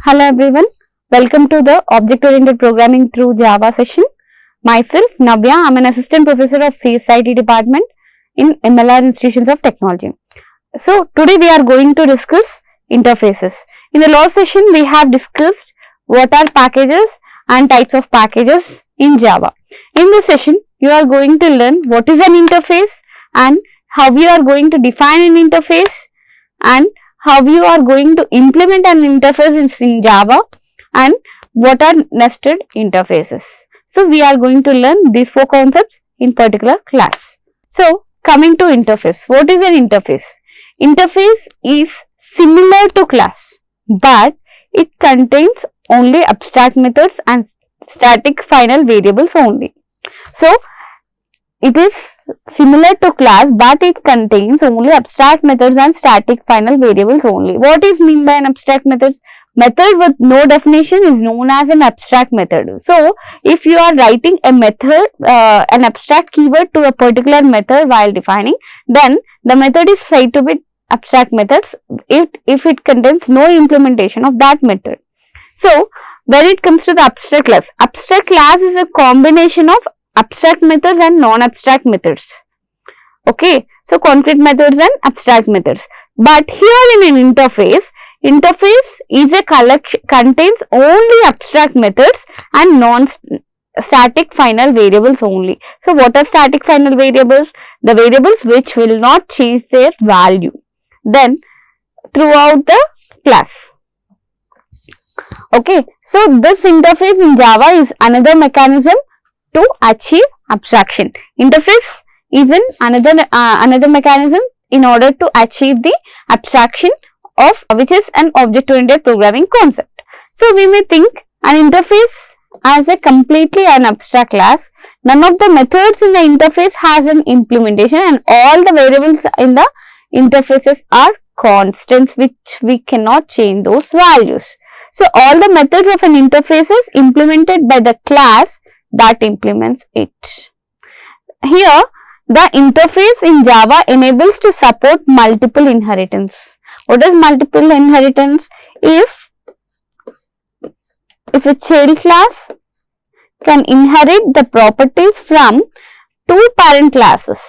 Hello everyone, welcome to the Object-Oriented Programming through Java session. Myself Navya, I am an Assistant Professor of CSIT Department in MLR Institutions of Technology. So today we are going to discuss interfaces. In the last session we have discussed what are packages and types of packages in Java. In this session you are going to learn what is an interface and how you are going to define an interface and how you are going to implement an interface in Java and what are nested interfaces. So we are going to learn these four concepts in particular class. So coming to interface, what is an interface? Interface is similar to class but it contains only abstract methods and static final variables only. So it is similar to class but it contains only abstract methods and static final variables only. What is meant by an abstract methods? Method with no definition is known as an abstract method. So if you are writing a method, an abstract keyword to a particular method while defining, then the method is said to be abstract methods if it contains no implementation of that method. So when it comes to the abstract class is a combination of abstract methods and non-abstract methods. Okay, so concrete methods and abstract methods. But here in an interface is a collection, contains only abstract methods and non-static final variables only. So what are static final variables? The variables which will not change their value then throughout the class. Okay, so this interface in Java is another mechanism to achieve abstraction. Interface is another mechanism in order to achieve the abstraction of which is an object-oriented programming concept. So we may think an interface as a completely an abstract class. None of the methods in the interface has an implementation and all the variables in the interfaces are constants which we cannot change those values. So all the methods of an interface is implemented by the class that implements it. Here the interface in Java enables to support multiple inheritance. What is multiple inheritance? If a child class can inherit the properties from two parent classes.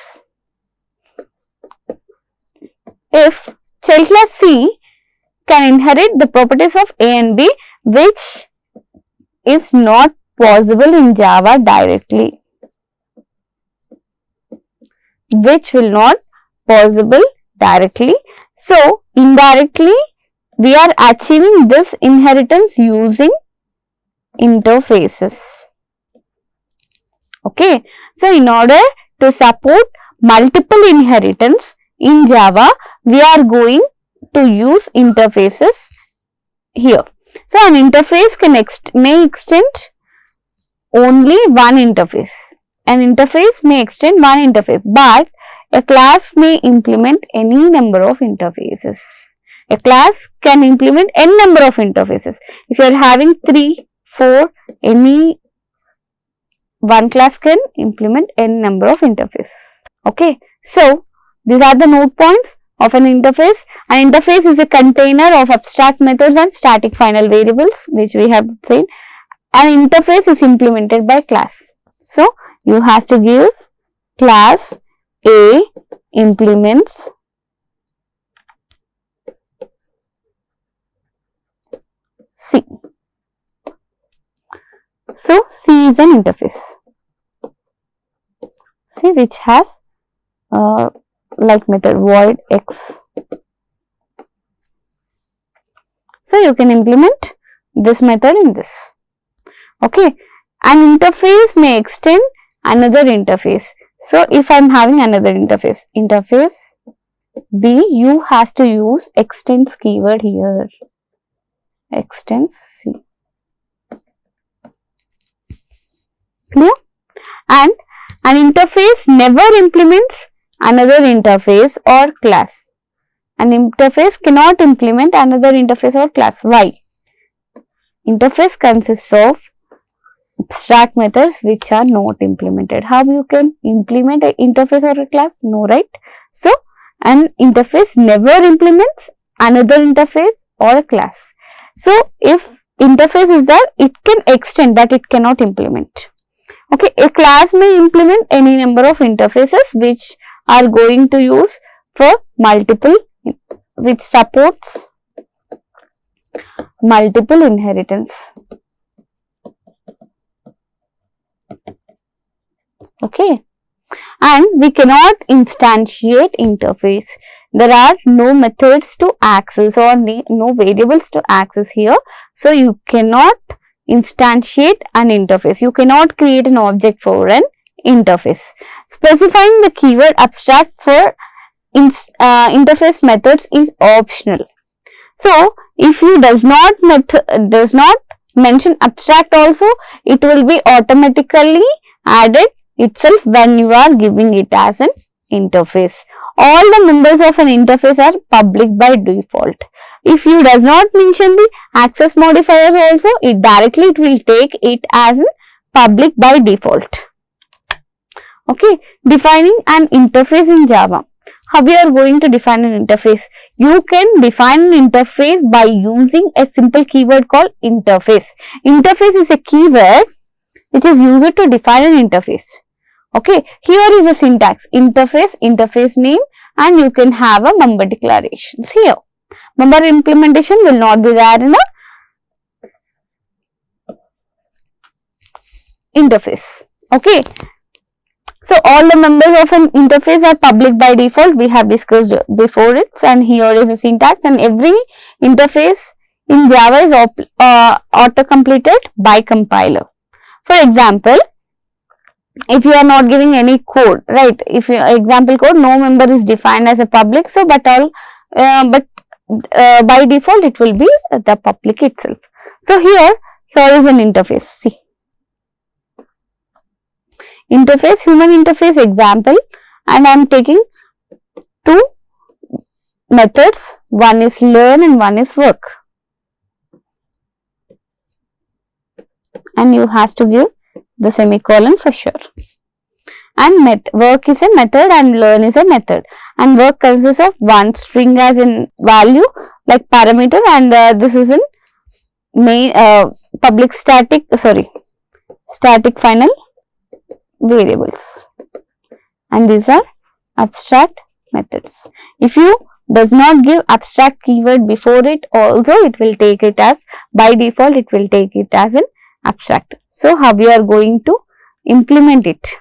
If child class C can inherit the properties of A and B, which is not possible in Java directly, which will not possible directly. So indirectly we are achieving this inheritance using interfaces. Okay, so in order to support multiple inheritance in Java, we are going to use interfaces here. So an interface may extend only one interface. An interface may extend one interface, but a class may implement any number of interfaces. A class can implement n number of interfaces. If you are having 3, 4, any one class can implement n number of interfaces. Okay, so these are the node points of an interface. An interface is a container of abstract methods and static final variables, which we have seen. An interface is implemented by class. So you have to give class A implements C. So C is an interface. C which has like method void X. So you can implement this method in this. Okay, an interface may extend another interface. So if I am having another interface B, you have to use extends keyword here, extends C. Clear? And an interface never implements another interface or class. An interface cannot implement another interface or class. Why? Interface consists of abstract methods which are not implemented. How you can implement an interface or a class? No, right? So an interface never implements another interface or a class. So if interface is there, it can extend, but it cannot implement. Okay, a class may implement any number of interfaces which are going to use for multiple, which supports multiple inheritance. Okay, and we cannot instantiate interface. There are no methods to access or no variables to access here. So you cannot instantiate an interface. You cannot create an object for an interface. Specifying the keyword abstract for interface methods is optional. So if you does not mention abstract also, it will be automatically added itself when you are giving it as an interface. All the members of an interface are public by default. If you does not mention the access modifiers also, it will take it as an public by default. Okay, defining an interface in Java. How we are going to define an interface? You can define an interface by using a simple keyword called interface. Interface is a keyword which is used to define an interface. Okay, here is a syntax: interface, interface name, and you can have a member declarations here. Member implementation will not be there in the interface. Okay, so all the members of an interface are public by default. We have discussed before it, and here is a syntax, and every interface in Java is auto-completed by compiler. For example, if you are not giving any code, right? If you example code, no member is defined as a public, so by default it will be the public itself. So here is an interface. See, interface, human interface example, and I am taking two methods. One is learn and one is work, and you have to give the semicolon for sure. And work is a method and learn is a method, and work consists of one string as in value like parameter, and this is in main public static final variables, and these are abstract methods. If you does not give abstract keyword before it also, it will take it as, by default it will take it as an abstract. So how we are going to implement it?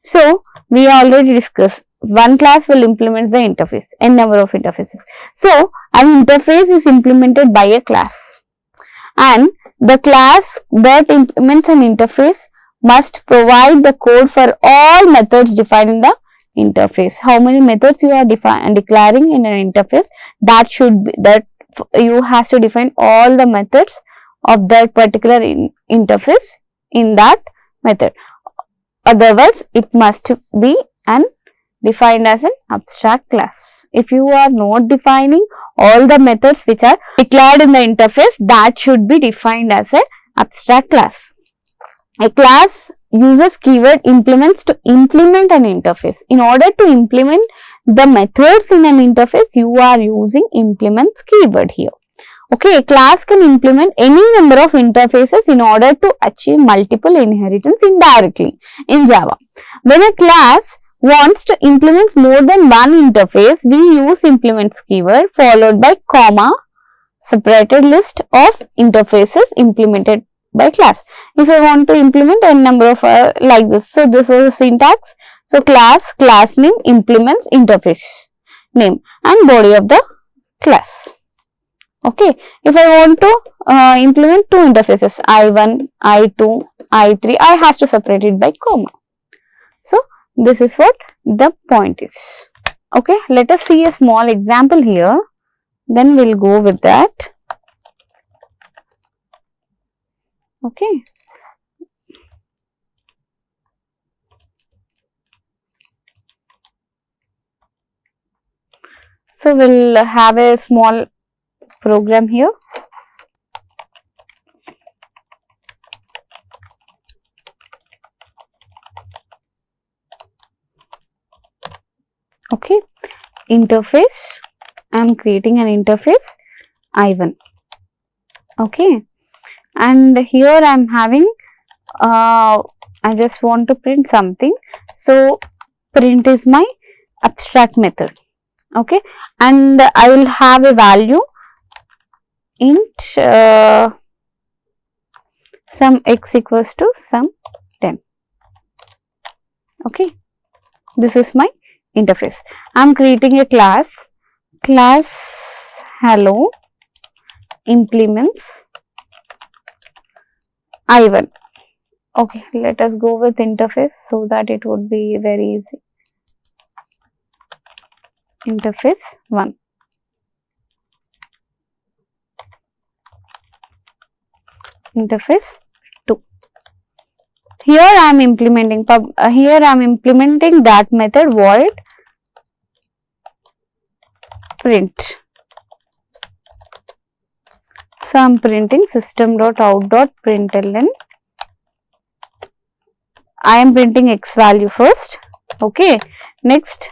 So we already discussed one class will implement the interface, n number of interfaces. So an interface is implemented by a class, and the class that implements an interface must provide the code for all methods defined in the interface. How many methods you are declaring in an interface? That should be that you have to define all the methods of that particular interface in that method. Otherwise, it must be defined as an abstract class. If you are not defining all the methods which are declared in the interface, that should be defined as an abstract class. A class uses keyword implements to implement an interface. In order to implement the methods in an interface, you are using implements keyword here. Okay, a class can implement any number of interfaces in order to achieve multiple inheritance indirectly in Java. When a class wants to implement more than one interface, we use implements keyword followed by comma separated list of interfaces implemented by class. If I want to implement n number of like this, so this was a syntax. So class name implements interface name and body of the class. Okay, if I want to implement two interfaces, I1, I2, I3, I have to separate it by comma. So this is what the point is. Okay, let us see a small example here, then we'll go with that. Okay. So we'll have a small program here. Okay, interface. I am creating an interface I1. Okay, and here I am having I just want to print something, so print is my abstract method. Okay, and I will have a value int some x equals to some 10. Okay, this is my interface. I am creating a class hello implements I1. Okay, let us go with interface so that it would be very easy. Interface 1. Interface 2. Here I am implementing that method void print. So I am printing system.out.println. I am printing x value first. Okay, next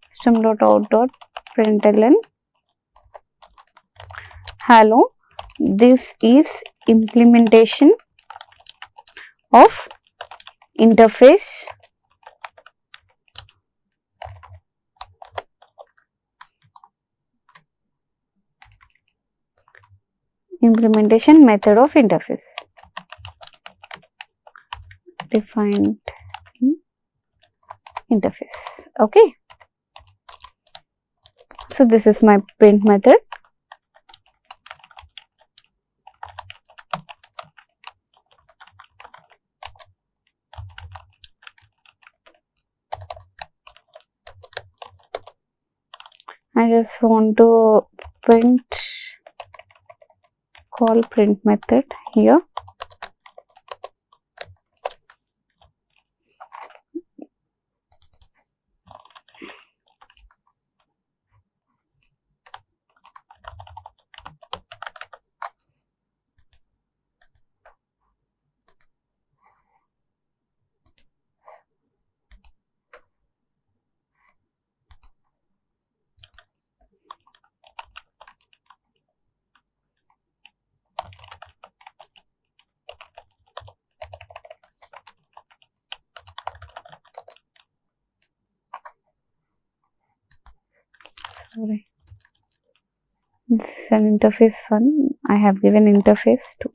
system.out.println hello, this is implementation of interface implementation method of interface defined in interface. Okay, so this is my print method. I just want to call print method here. Sorry, this is an interface 1. I have given interface 2.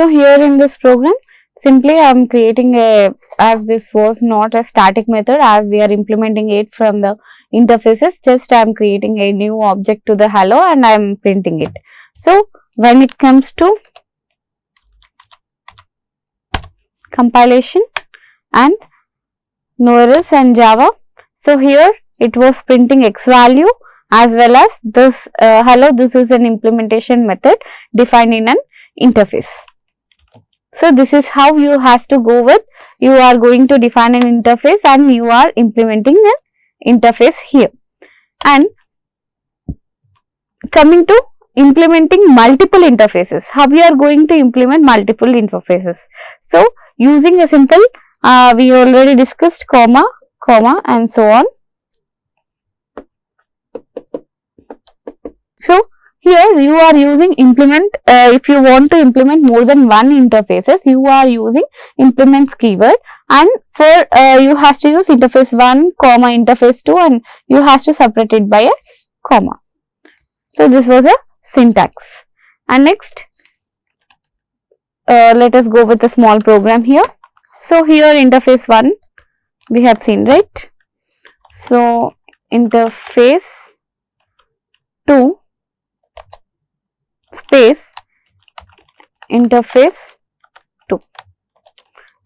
So here in this program, simply I am creating as this was not a static method, as we are implementing it from the interfaces, just I am creating a new object to the hello and I am printing it. So when it comes to compilation and no errors and Java, so here it was printing X value as well as this hello. This is an implementation method defined in an interface. So this is how you has to go with, you are going to define an interface and you are implementing an interface here. And coming to implementing multiple interfaces, how we are going to implement multiple interfaces. So using a simple, we already discussed comma and so on. So here you are using implement, if you want to implement more than one interfaces, you are using implements keyword, and for you have to use interface 1 comma interface 2 and you have to separate it by a comma. So this was a syntax. And next let us go with a small program here. So here interface 1 we have seen, right? So interface 2 space interface 2.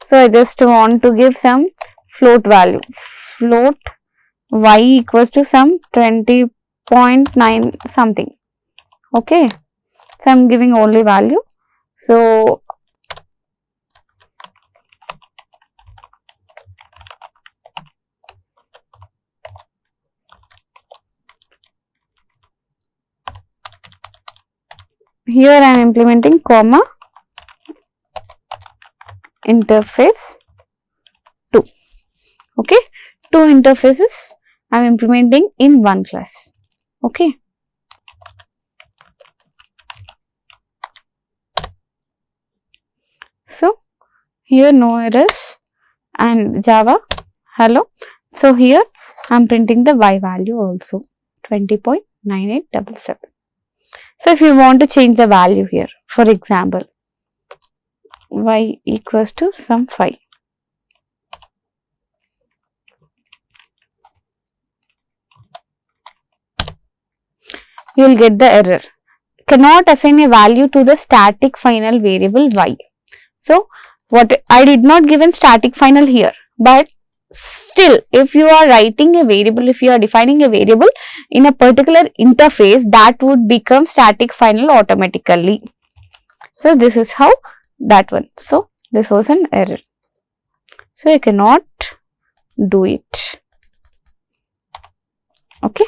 So I just want to give some float value, float y equals to some 20.9 something. Okay, so I am giving only value. So here I am implementing comma interface 2. Okay, 2 interfaces I am implementing in one class. Okay. So here no errors and Java hello. So here I am printing the y value also 20.9877. So if you want to change the value here, for example, y equals to some 5. You will get the error. Cannot assign a value to the static final variable y. So what I did not give a static final here, but still if you are writing a variable, if you are defining a variable in a particular interface, that would become static final automatically. So this is how that one. So this was an error. So I cannot do it. Okay.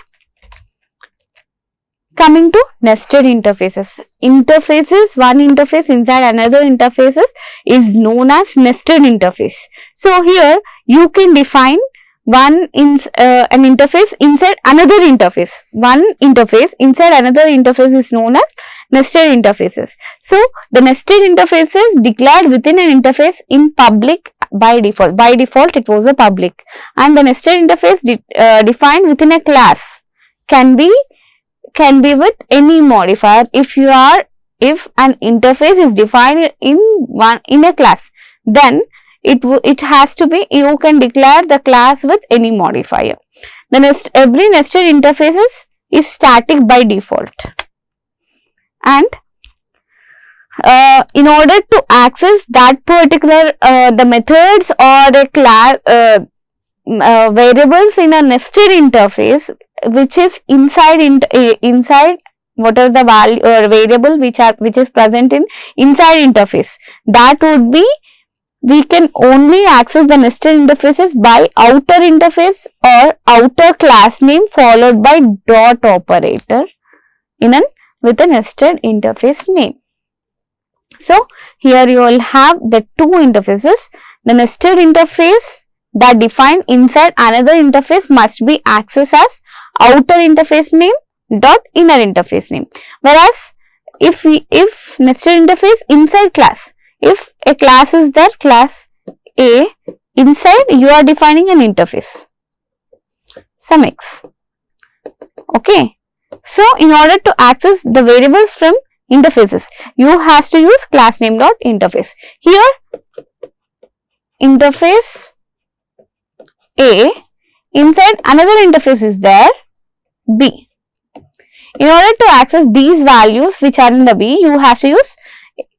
Coming to nested interfaces. Interfaces, one interface inside another interfaces is known as nested interface. So here you can define an interface inside another interface. One interface inside another interface is known as nested interfaces. So the nested interfaces declared within an interface in public by default. By default it was a public, and the nested interface defined within a class can be with any modifier. If an interface is defined in a class, then it has to be, you can declare the class with any modifier. Every nested interfaces is static by default, and in order to access that particular the methods or the class variables in a nested interface, which is inside what are the value or variable which is present in inside interface, that would be, we can only access the nested interfaces by outer interface or outer class name followed by dot operator with a nested interface name. So here you will have the two interfaces. The nested interface that defined inside another interface must be accessed as outer interface name dot inner interface name, whereas if nested interface inside class, if a class is there, class A, inside you are defining an interface, some x. Okay. So in order to access the variables from interfaces. You has to use class name dot interface. Here interface A, inside another interface is there B. In order to access these values which are in the B, you have to use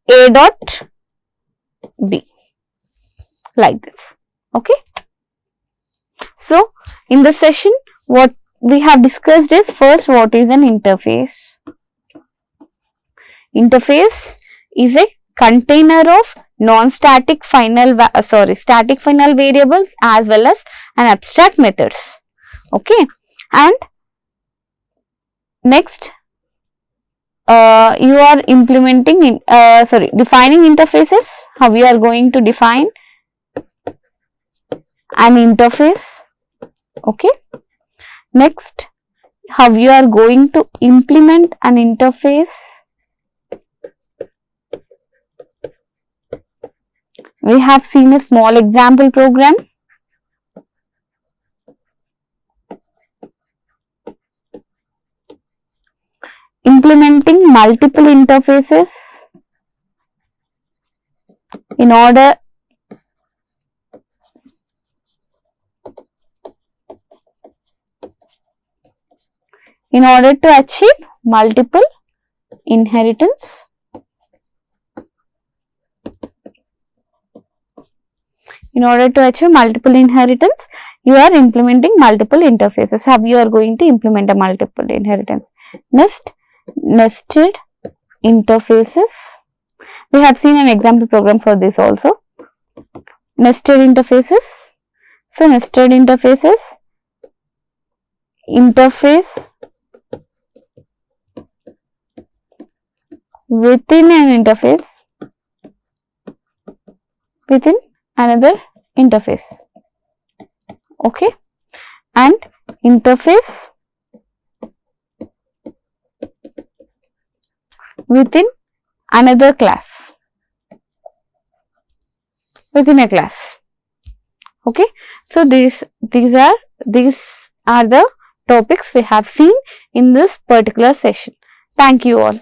A dot B like this. Okay. So in this session, what we have discussed is, first, what is an interface? Interface is a container of non-static static final variables as well as an abstract methods. Okay. And next, you are implementing defining interfaces. How we are going to define an interface. Okay. Next, how you are going to implement an interface. We have seen a small example program. Implementing multiple interfaces in order to achieve multiple inheritance. In order to achieve multiple inheritance, you are implementing multiple interfaces. How you are going to implement a multiple inheritance? Next, nested interfaces. We have seen an example program for this also. Nested interfaces. So, nested interfaces, interface within an interface, within another interface. Okay. And interface within another class, within a class. Okay. So these are the topics we have seen in this particular session. Thank you all.